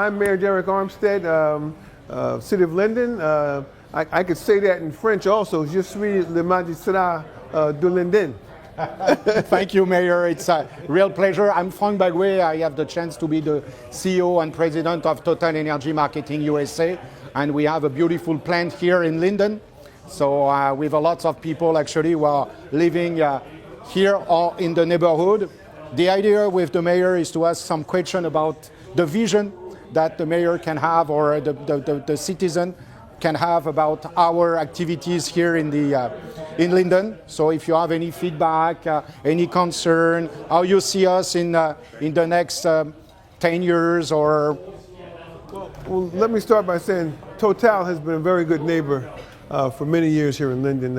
I'm Mayor Derek Armstead, City of Linden. I could say that in French also. Je suis le magistrat de Linden. Thank you, Mayor. It's a real pleasure. I'm Frank Bagouet. I have the chance to be the CEO and President of Total Energy Marketing USA. And we have a beautiful plant here in Linden. So we have lots of people actually who are living here or in the neighborhood. The idea with the mayor is to ask some question about the vision that the mayor can have or the citizen can have about our activities here in Linden. So if you have any feedback, any concern, how you see us in the next 10 years or... Well, let me start by saying Total has been a very good neighbor for many years here in Linden.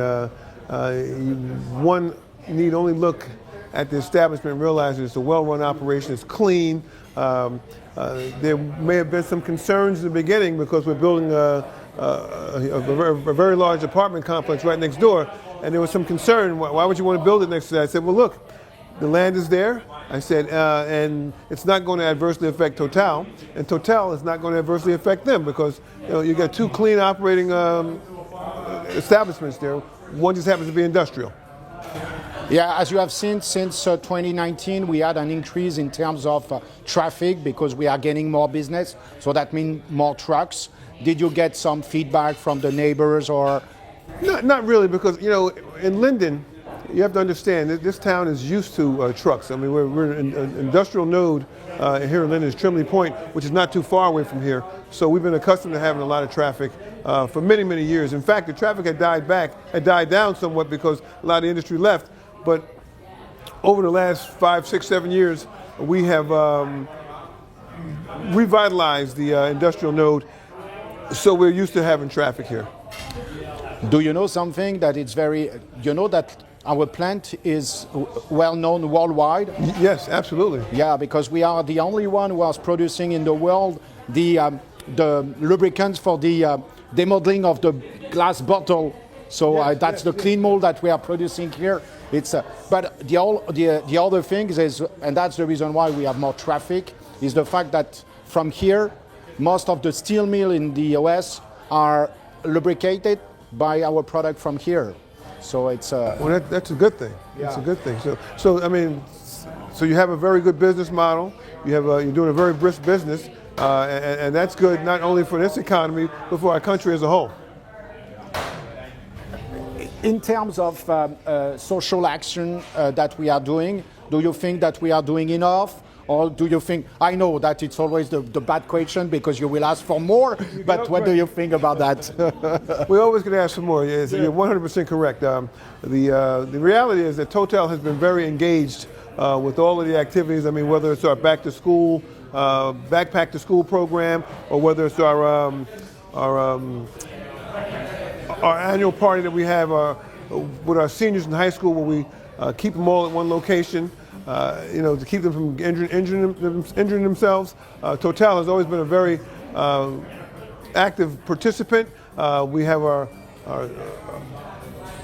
One need only look at the establishment and realize it's a well-run operation, it's clean. There may have been some concerns in the beginning because we're building a very large apartment complex right next door, and there was some concern, why would you want to build it next to that? I said, well look, the land is there. I said, and it's not going to adversely affect Total, and Total is not going to adversely affect them because you got two clean operating establishments there. One just happens to be industrial. Yeah, as you have seen, since 2019, we had an increase in terms of traffic because we are getting more business. So that means more trucks. Did you get some feedback from the neighbors or? Not really, because in Linden, you have to understand that this town is used to trucks. I mean, we're an industrial node here in Linden, is Trimley Point, which is not too far away from here. So we've been accustomed to having a lot of traffic for many, many years. In fact, the traffic had died down somewhat because a lot of the industry left. But over the last 5, 6, 7 years, we have revitalized the industrial node, so we're used to having traffic here. Do you know something that it's that our plant is well known worldwide? Yes, absolutely. Yeah, because we are the only one who is producing in the world the lubricants for the demodeling of the glass bottle. So that's the clean mold that we are producing here. But the other thing is, and that's the reason why we have more traffic, is the fact that from here, most of the steel mills in the US are lubricated by our product from here. So it's well, that's a good thing. Yeah. That's a good thing. So I mean, so you have a very good business model. You're doing a very brisk business, and that's good not only for this economy but for our country as a whole. In terms of social action that we are doing, do you think that we are doing enough? Or do you think, I know that it's always the bad question because you will ask for more, but what do you think about that? We always can ask for more, yes, you're 100% correct. The reality is that Total has been very engaged with all of the activities. I mean, whether it's our back to school, backpack to school program, or whether it's our annual party that we have with our seniors in high school, where we keep them all at one location, to keep them from injuring themselves. Total has always been a very active participant. We have our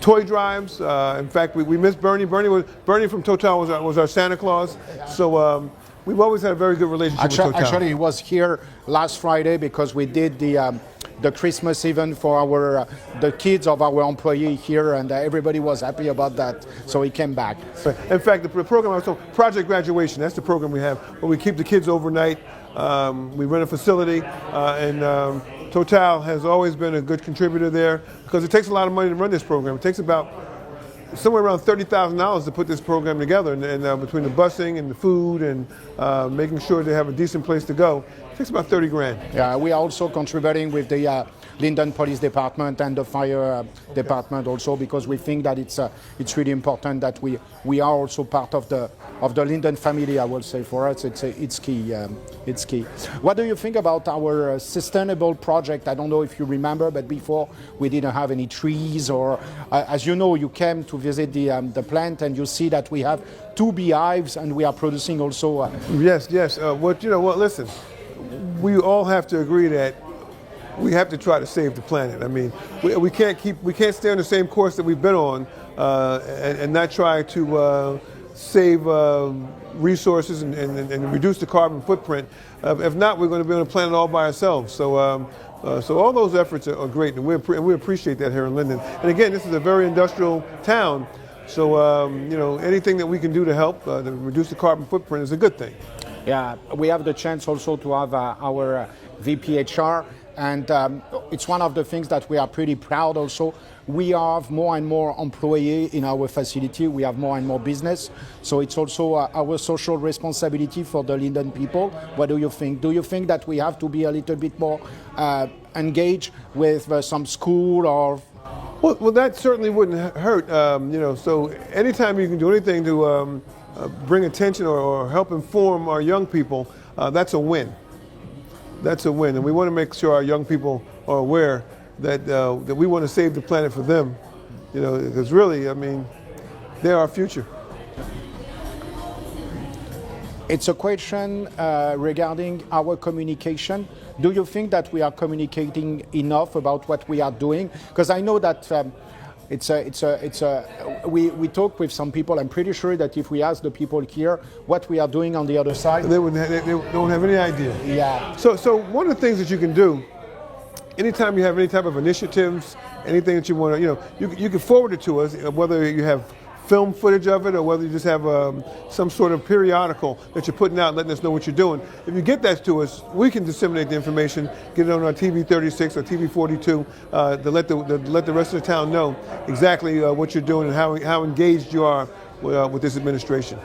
toy drives. In fact, we miss Bernie. Bernie from Total was our Santa Claus. So we've always had a very good relationship with Total. Actually, he was here last Friday because we did the Christmas event for the kids of our employee here, and everybody was happy about that, so he came back. In fact, the program also, Project Graduation, that's the program we have, where we keep the kids overnight. We rent a facility, and Total has always been a good contributor there because it takes a lot of money to run this program. It takes about somewhere around $30,000 to put this program together, and between the busing and the food and making sure they have a decent place to go, it takes about 30 grand. Yeah, we are also contributing with the Linden Police Department and the Fire Department also, because we think that it's really important that we are also part of the Linden family. I will say for us it's key. It's key. What do you think about our sustainable project? I don't know if you remember, but before we didn't have any trees, or as you know, you came to visit the plant and you see that we have 2 beehives and we are producing also. Yes. Listen, we all have to agree that we have to try to save the planet. I mean, we can't stay on the same course that we've been on and not try to save resources and reduce the carbon footprint. If not, we're going to be on a planet all by ourselves. So all those efforts are great, and we appreciate that here in Linden. And again, this is a very industrial town, so anything that we can do to help to reduce the carbon footprint is a good thing. Yeah, we have the chance also to have our VPHR, and it's one of the things that we are pretty proud also. We have more and more employees in our facility. We have more and more business. So it's also our social responsibility for the Linden people. What do you think? Do you think that we have to be a little bit more engaged with some school or? Well, that certainly wouldn't hurt. So anytime you can do anything to bring attention or help inform our young people, that's a win. That's a win, and we want to make sure our young people are aware that we want to save the planet for them, because really, I mean, they're our future. It's a question regarding our communication. Do you think that we are communicating enough about what we are doing? Because I know that we talk with some people. I'm pretty sure that if we ask the people here what we are doing on the other side, they don't have any idea. Yeah. So one of the things that you can do, anytime you have any type of initiatives, anything that you want to, you can forward it to us, whether you have film footage of it or whether you just have some sort of periodical that you're putting out letting us know what you're doing. If you get that to us, we can disseminate the information, get it on our TV 36 or TV 42 to let the rest of the town know exactly what you're doing and how engaged you are with this administration.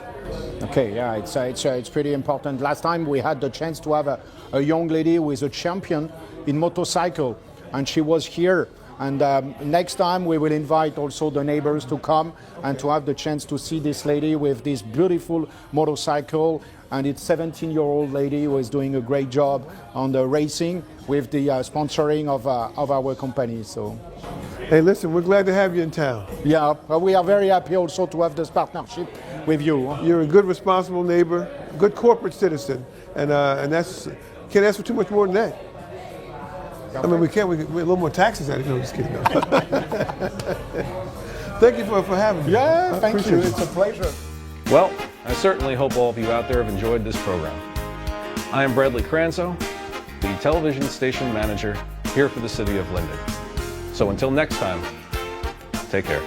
Okay, yeah, it's pretty important. Last time we had the chance to have a young lady who is a champion in motorcycle, and she was here. And next time we will invite also the neighbors to come and to have the chance to see this lady with this beautiful motorcycle. And it's 17-year-old lady who is doing a great job on the racing with the sponsoring of our company. So, hey, listen, we're glad to have you in town. Yeah, we are very happy also to have this partnership with you. You're a good, responsible neighbor, good corporate citizen, and that's can't ask for too much more than that. I mean, we get a little more taxes out of it. No, just kidding. No. Thank you for having me. Yeah, thank you. It. It's a pleasure. Well, I certainly hope all of you out there have enjoyed this program. I am Bradley Cranzo, the television station manager here for the city of Linden. So until next time, take care.